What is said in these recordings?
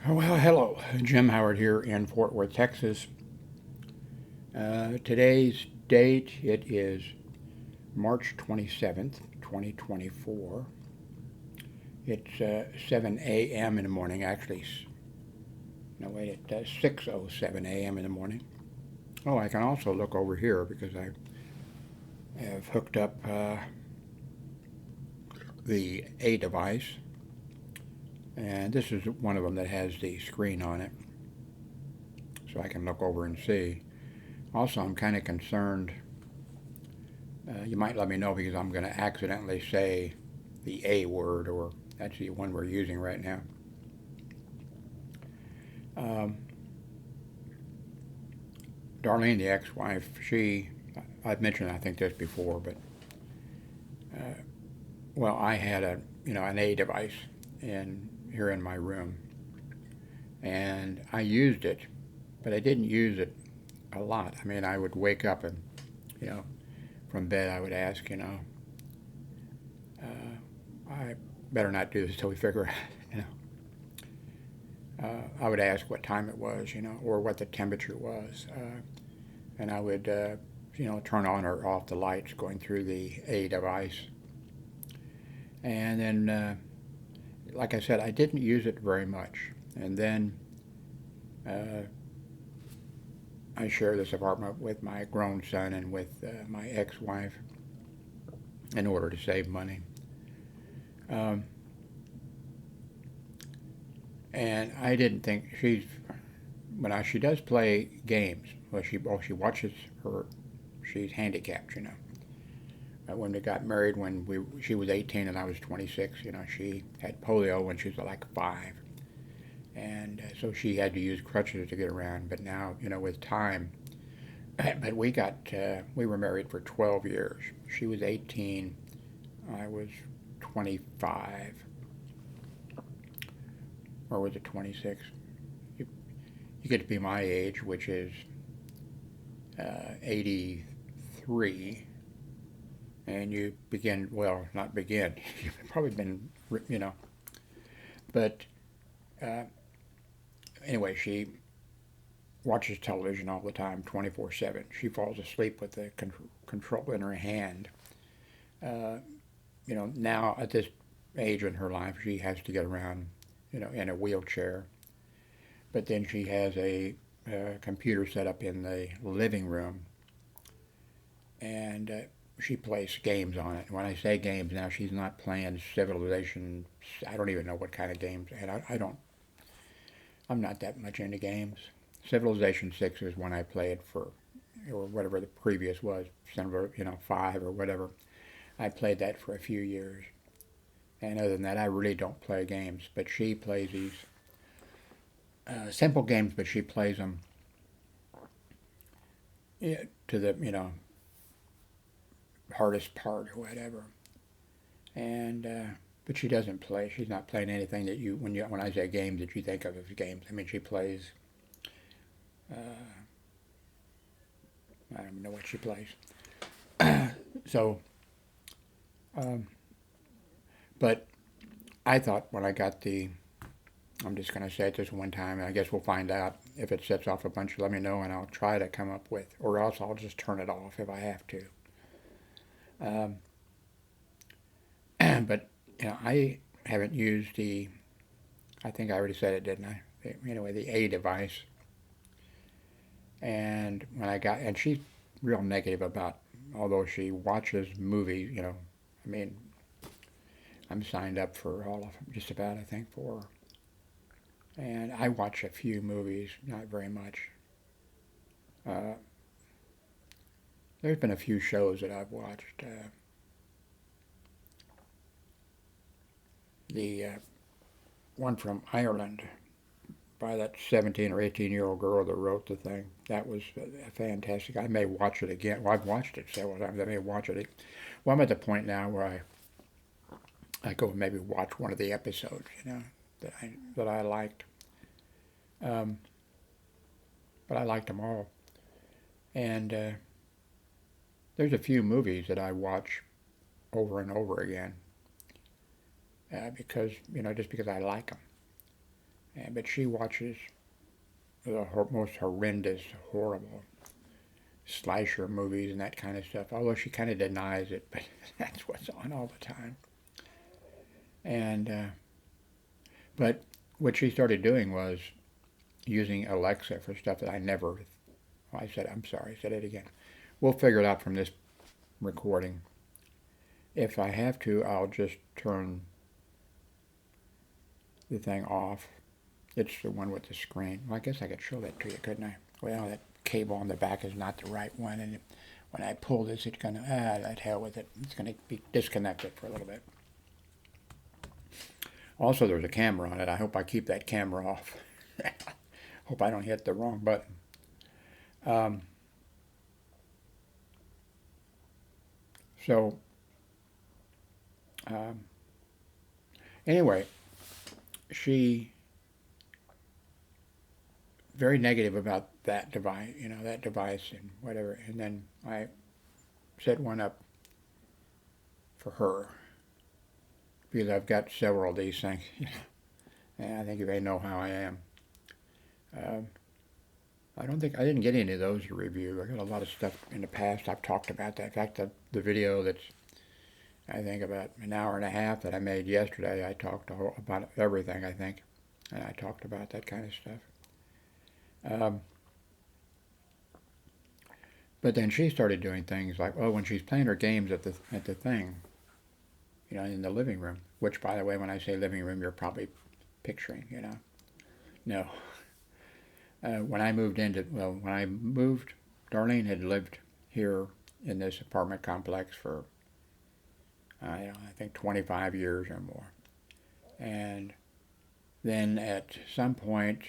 Well, hello. Jim Howard here in Fort Worth, Texas. Today's date, it is March 27th, 2024. It's 7 a.m. in the morning, actually. No, wait, it's 6:07 a.m. in the morning. Oh, I can also look over here because I have hooked up the A device, and this is one of them that has the screen on it, so I can look over and see. Also, I'm kind of concerned. You might let me know because I'm going to accidentally say the A word, or that's the one we're using right now. Um, Darlene, the ex-wife, I've mentioned I think this before, but uh, well, I had an A device here in my room, and I used it, but I didn't use it a lot. I mean, I would wake up and you know from bed I would ask, I better not do this till we figure out, you know. I would ask what time it was, or what the temperature was, and I would, turn on or off the lights going through the A device. And then, like I said, I didn't use it very much. And then uh, I share this apartment with my grown son and with my ex-wife in order to save money. Um, and I didn't think she does play games. She watches her. She's handicapped, when we got married, she was 18 and I was 26, she had polio when she was like 5, and so she had to use crutches to get around. But now, with time, but we were married for 12 years. She was 18, I was 25, or was it 26? You get to be my age, which is 83, and you begin, well, not begin, you've probably been, but uh, anyway, she watches television all the time, 24/7. She falls asleep with the control in her hand. Uh, now at this age in her life, she has to get around, in a wheelchair. But then she has a computer set up in the living room, and she plays games on it. When I say games now, she's not playing Civilization. I don't even know what kind of games, and I don't. I'm not that much into games. Civilization 6 is when I played for, or whatever the previous was, 5 or whatever. I played that for a few years, and other than that, I really don't play games. But she plays these simple games, but she plays them, to the hardest part or whatever. And but she doesn't play. She's not playing anything that when I say games, that you think of as games. I mean, she plays. Uh, I don't know what she plays. So, um, but I thought when I got I'm just going to say it this one time, and I guess we'll find out if it sets off a bunch. Let me know, and I'll try to come up with, or else I'll just turn it off if I have to. Um, but I haven't used the. I think I already said it, didn't I? Anyway, the A device. And she's real negative about, although she watches movies. I mean, I'm signed up for all of them, just about. I think for her. And I watch a few movies, not very much. Uh, there's been a few shows that I've watched. The one from Ireland by that 17 or 18-year-old girl that wrote the thing. That was fantastic. I may watch it again. Well, I've watched it several times. I may watch it. Well, I'm at the point now where I go and maybe watch one of the episodes, that I liked. Um, but I liked them all. And there's a few movies that I watch over and over again, because just because I like them. but she watches the most horrendous, horrible slasher movies and that kind of stuff. Although she kind of denies it, but that's what's on all the time. And but what she started doing was using Alexa for stuff that I never. Well, I said, I'm sorry, I said it again. We'll figure it out from this recording. If I have to, I'll just turn the thing off. It's the one with the screen. Well, I guess I could show that to you, couldn't I? Well, that cable on the back is not the right one, and when I pull this, it's going to, that hell with it. It's going to be disconnected for a little bit. Also, there's a camera on it. I hope I keep that camera off. Hope I don't hit the wrong button. So, anyway, she very negative about that device, that device and whatever. And then I set one up for her because I've got several of these things. And I think you may know how I am. I didn't get any of those to review. I got a lot of stuff in the past. I've talked about that. In fact, the video that's, I think, about an hour and a half that I made yesterday, I talked about everything, I think. And I talked about that kind of stuff. But then she started doing things like, when she's playing her games at the thing, in the living room, which, by the way, when I say living room, you're probably picturing, No. When I moved, Darlene had lived here in this apartment complex for, I think 25 years or more. And then at some point,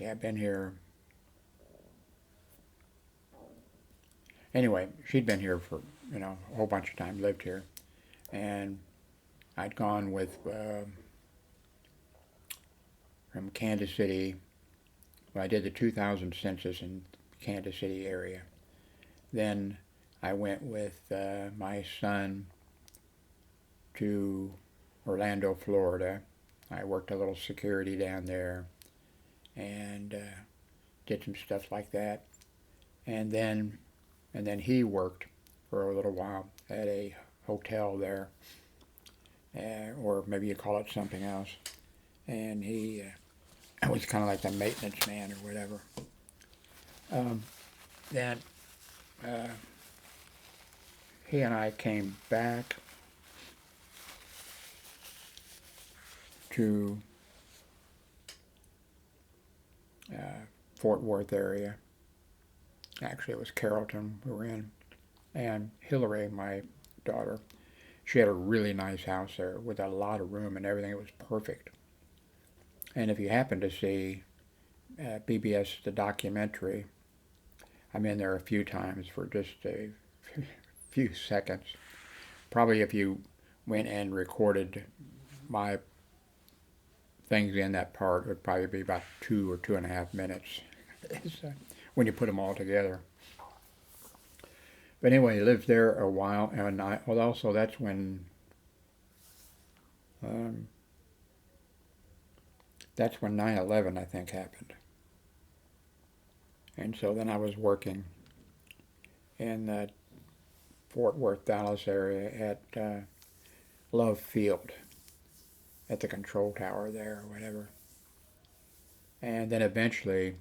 I've been here. Anyway, she'd been here for, a whole bunch of time, lived here. And I'd gone with, from Kansas City. Well, I did the 2000 census in Kansas City area. Then I went with my son to Orlando, Florida. I worked a little security down there and did some stuff like that. And then he worked for a little while at a hotel there, or maybe you call it something else. And he was kind of like the maintenance man or whatever. Then he and I came back to Fort Worth area. Actually, it was Carrollton we were in. And Hillary, my daughter, she had a really nice house there with a lot of room and everything. It was perfect. And if you happen to see BBS, the documentary, I'm in there a few times for just a few seconds. Probably if you went and recorded my things in that part, it would probably be about 2 or 2.5 minutes when you put them all together. But anyway, he lived there a while, and also that's when that's when 9/11, I think, happened. And so then I was working in the Fort Worth, Dallas area at Love Field, at the control tower there or whatever. And then eventually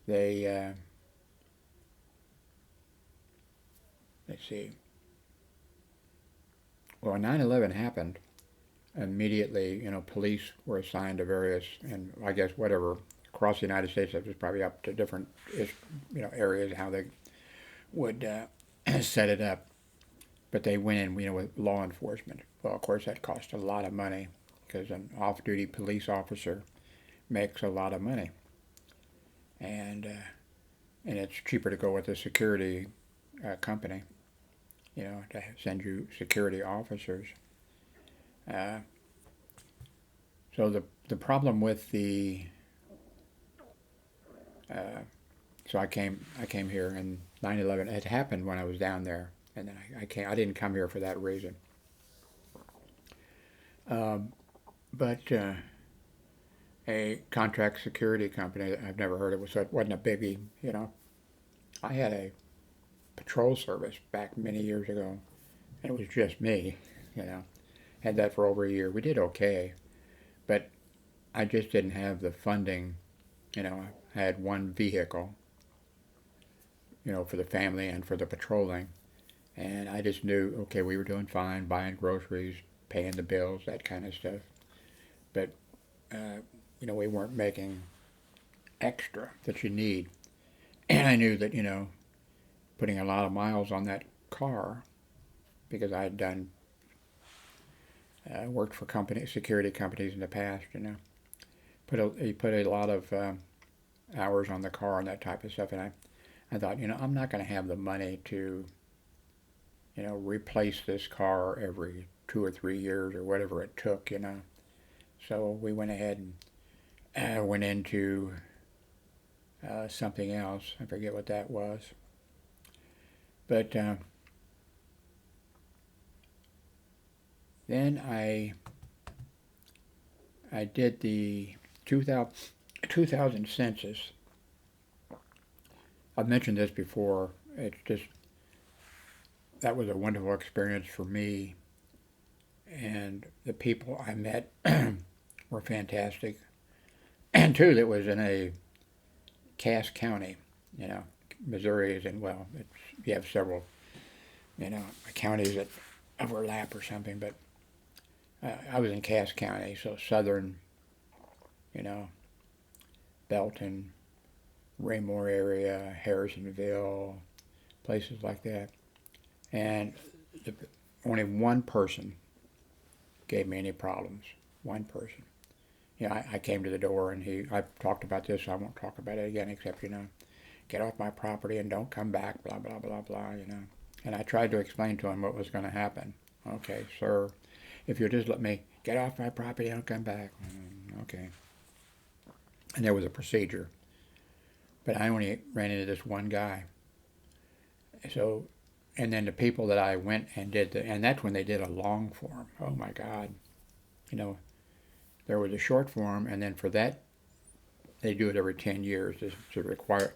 they, let's see, when 9/11 happened, immediately, police were assigned to various, and I guess whatever, across the United States, it was probably up to different, areas, how they would set it up. But they went in, with law enforcement. Well, of course, that cost a lot of money because an off-duty police officer makes a lot of money. And it's cheaper to go with a security company, to send you security officers. So the problem with the so I came here, and 9/11 had happened when I was down there, and then I didn't come here for that reason. But a contract security company that I've never heard of, so it wasn't a biggie, you know. I had a patrol service back many years ago, and it was just me, you know. Had that for over a year. We did okay, but I just didn't have the funding, you know. I had one vehicle, you know, for the family and for the patrolling, and I just knew, okay, we were doing fine, buying groceries, paying the bills, that kind of stuff. But, you know, we weren't making extra that you need. And I knew that, you know, putting a lot of miles on that car, because I had done, worked for security companies in the past, you know, you put a lot of hours on the car and that type of stuff. And I thought, you know, I'm not going to have the money to, you know, replace this car every 2 or 3 years or whatever it took, you know. So we went ahead and went into something else. I forget what that was. But then I did the 2000 census. I've mentioned this before. It's just, that was a wonderful experience for me. And the people I met were fantastic. And two, that was in a Cass County, you know. Missouri is in, well, you have several, you know, counties that overlap or something, but I was in Cass County, so southern, you know, Belton, Raymore area, Harrisonville, places like that. And only one person gave me any problems. One person. You know, I came to the door and I talked about this, so I won't talk about it again, except, you know, get off my property and don't come back, blah, blah, blah, blah, you know. And I tried to explain to him what was going to happen. Okay, sir, if you'll just let me get off my property and don't come back. Okay. And there was a procedure. But I only ran into this one guy. So, and then the people that I went and did, and that's when they did a long form. Oh my God. You know, there was a short form, and then for that, they do it every 10 years to require.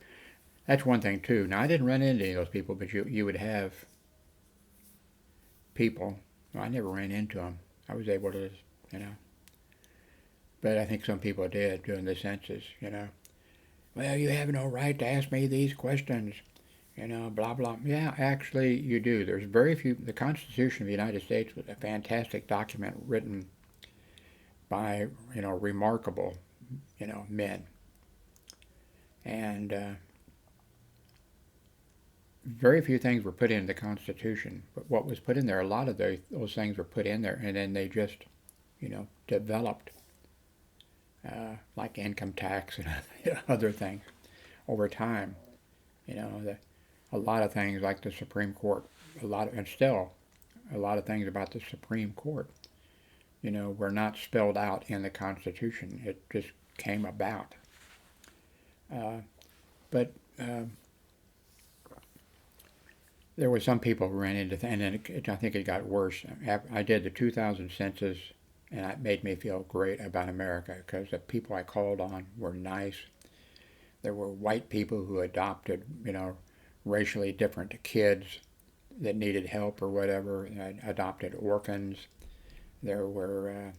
That's one thing too. Now I didn't run into any of those people, but you would have people. Well, I never ran into them. I was able to, you know. But I think some people did during the census, you know. Well, you have no right to ask me these questions, you know, blah, blah. Yeah, actually you do. There's very few. The Constitution of the United States was a fantastic document written by, you know, remarkable, you know, men. And very few things were put in the Constitution, but what was put in there, a lot of those things were put in there, and then they just, you know, developed, like income tax and other things over time. You know, a lot of things like the Supreme Court, and still a lot of things about the Supreme Court, you know, were not spelled out in the Constitution. It just came about. But there were some people who ran into and then I think it got worse. I did the 2000 census, and it made me feel great about America because the people I called on were nice. There were white people who adopted, you know, racially different kids that needed help or whatever, adopted orphans. There were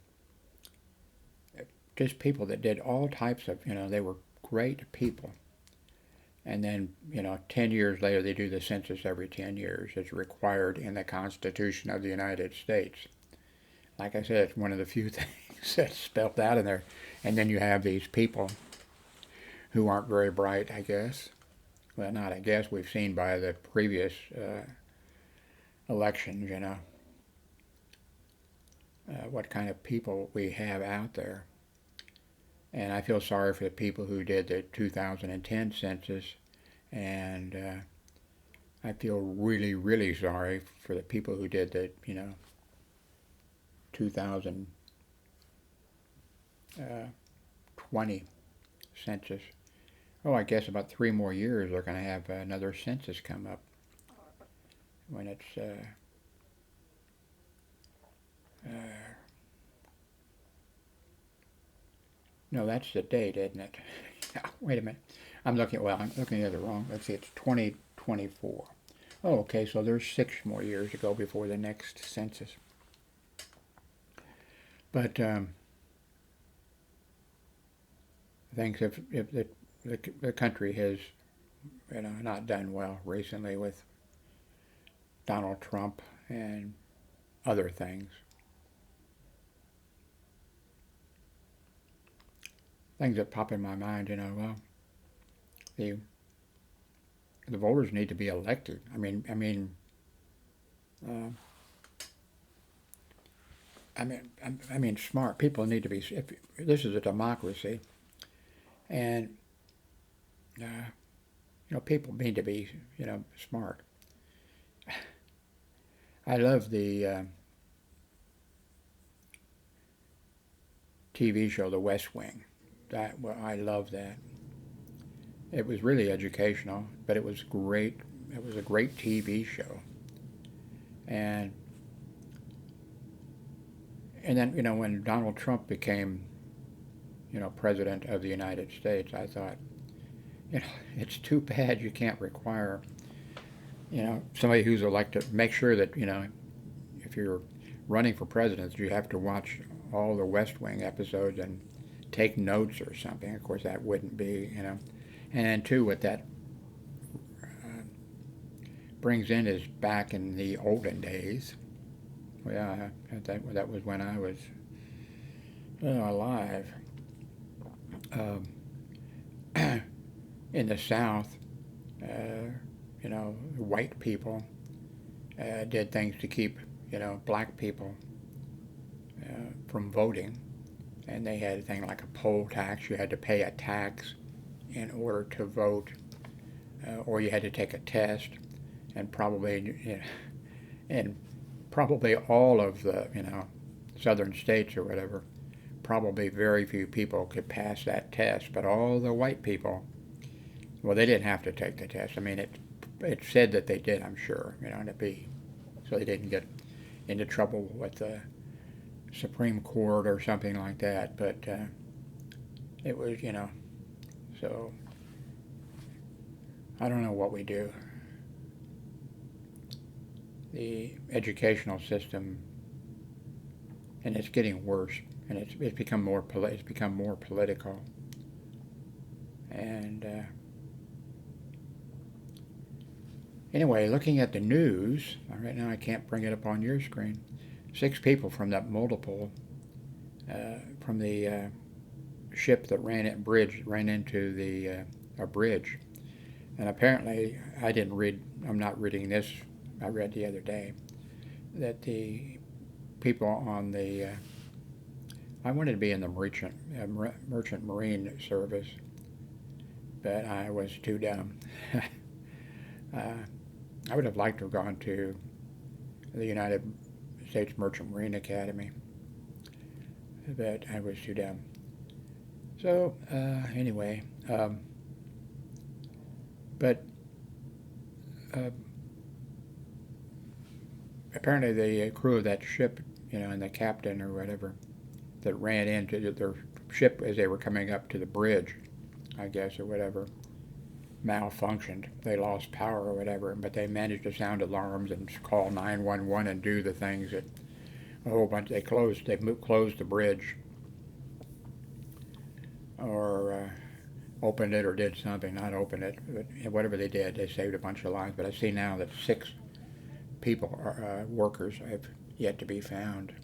just people that did all types of, you know, they were great people. And then, you know, 10 years later, they do the census every 10 years. It's required in the Constitution of the United States. Like I said, it's one of the few things that's spelled out in there. And then you have these people who aren't very bright, I guess. Well, not I guess. We've seen by the previous elections, you know, what kind of people we have out there. And I feel sorry for the people who did the 2010 census, and I feel really, really sorry for the people who did the, you know, 2020 census. Oh, I guess about 3 more years they're going to have another census come up when it's No, that's the date, isn't it? Wait a minute. I'm looking at it wrong. Let's see, it's 2024. Oh, okay, so there's 6 more years to go before the next census. But I think if the country has, not done well recently with Donald Trump and other things. Things that pop in my mind, well, the the voters need to be elected. Uh, smart people need to be. If this is a democracy, and people need to be, smart. I love the TV show The West Wing. I love that. It was really educational, but it was great. It was a great TV show, and then when Donald Trump became president of the United States, I thought, it's too bad you can't require somebody who's elected, make sure that if you're running for president, you have to watch all the West Wing episodes and take notes or something. Of course, that wouldn't be, And then too, what that brings in is back in the olden days. Well, yeah, that was when I was alive. In the South, white people did things to keep, black people from voting. And they had a thing like a poll tax. You had to pay a tax in order to vote, or you had to take a test, and probably all of the southern states or whatever, probably very few people could pass that test. But all the white people, well, they didn't have to take the test. I mean, it said that they did, I'm sure, so they didn't get into trouble with the Supreme Court or something like that. But it was, so I don't know what we do. The educational system, and it's getting worse, and it's become more political, and anyway, looking at the news right now, I can't bring it up on your screen. 6 people from that multiple from the ship that ran into the a bridge, and apparently I'm not reading this. I read the other day that the people on the I wanted to be in the merchant marine service, but I was too dumb. I would have liked to have gone to the United States Merchant Marine Academy, but I was too dumb. So anyway, but apparently the crew of that ship, and the captain or whatever, that ran into their ship as they were coming up to the bridge, I guess, or whatever, malfunctioned. They lost power or whatever, but they managed to sound alarms and call 911 and do the things that a whole bunch. They closed the bridge, or opened it, or did something. Not open it, but whatever they did, they saved a bunch of lives. But I see now that 6 people, workers, have yet to be found.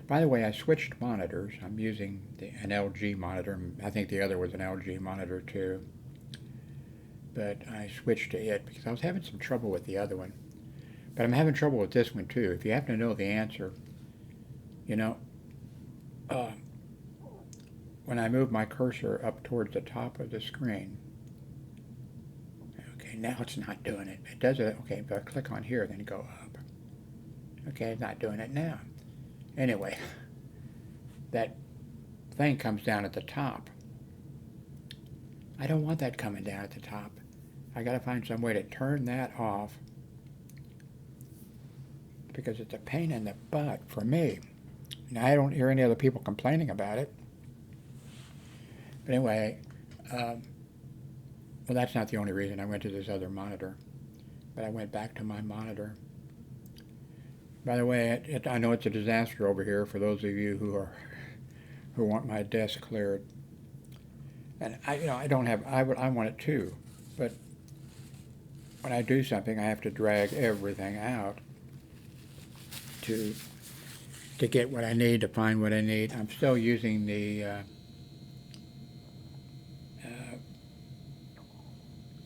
By the way, I switched monitors. I'm using an LG monitor. I think the other was an LG monitor too. But I switched to it because I was having some trouble with the other one. But I'm having trouble with this one too. If you happen to know the answer, when I move my cursor up towards the top of the screen, okay, now it's not doing it. It does it, okay, if I click on here, then go up. Okay, it's not doing it now. Anyway, that thing comes down at the top. I don't want that coming down at the top. I got to find some way to turn that off, because it's a pain in the butt for me. Now, I don't hear any other people complaining about it. But anyway, well, that's not the only reason I went to this other monitor. But I went back to my monitor. By the way, I know it's a disaster over here for those of you who want my desk cleared. And I don't have. I want it too, but when I do something, I have to drag everything out to get what I need, to find what I need. I'm still using the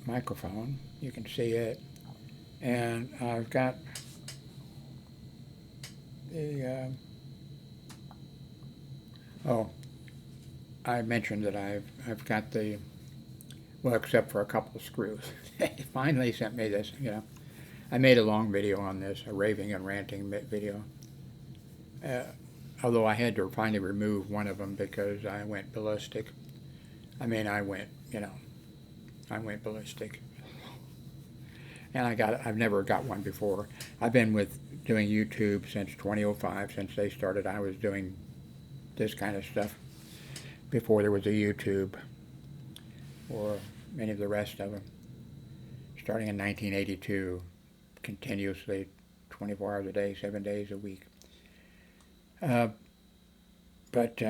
microphone. You can see it, and I've got the oh, I mentioned that I've got the, well, except for a couple of screws. They finally sent me this. I made a long video on this, a raving and ranting video. Although I had to finally remove one of them because I went ballistic. I mean, I went ballistic. And I've never got one before. I've been doing YouTube since 2005, since they started. I was doing this kind of stuff before there was a YouTube or many of the rest of them. Starting in 1982, continuously, 24 hours a day, 7 days a week. But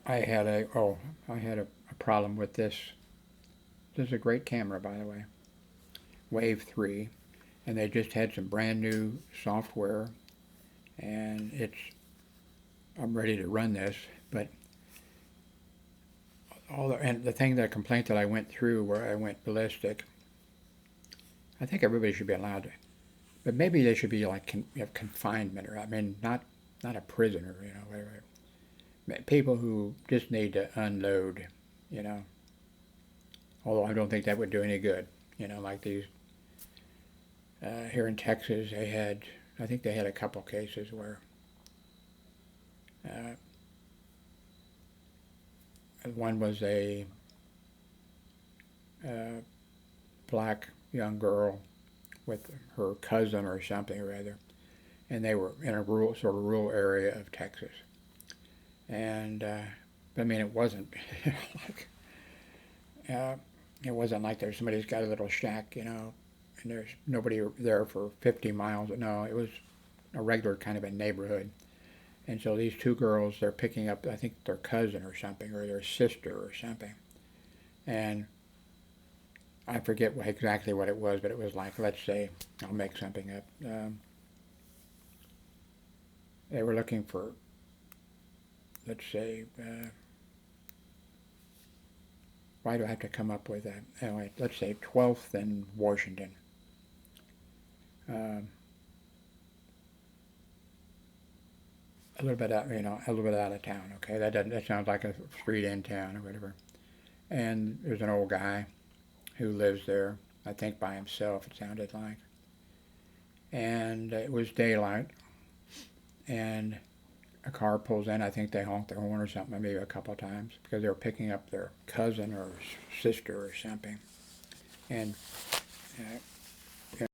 I had a problem with this. This is a great camera, by the way. Wave 3, and they just had some brand new software, and I'm ready to run this, but the complaint that I went through where I went ballistic, I think everybody should be allowed to, but maybe they should be like confinement, or I mean not a prisoner, whatever. People who just need to unload, although I don't think that would do any good, like these here in Texas. I think they had a couple cases where one was a black young girl with her cousin or something or other, and they were in a rural area of Texas. And I mean, it wasn't like it wasn't like somebody's got a little shack, and there's nobody there for 50 miles. No, it was a regular kind of a neighborhood. And so these two girls, they're picking up, I think, their cousin or something, or their sister or something. And I forget exactly what it was, but it was like, let's say, I'll make something up. They were looking for, let's say, why do I have to come up with that? Anyway, let's say 12th and Washington. A little bit out, a little bit out of town. Okay, that sounds like a street in town or whatever. And there's an old guy who lives there, I think by himself, it sounded like. And it was daylight, and a car pulls in. I think they honked their horn or something, maybe a couple of times, because they were picking up their cousin or sister or something. And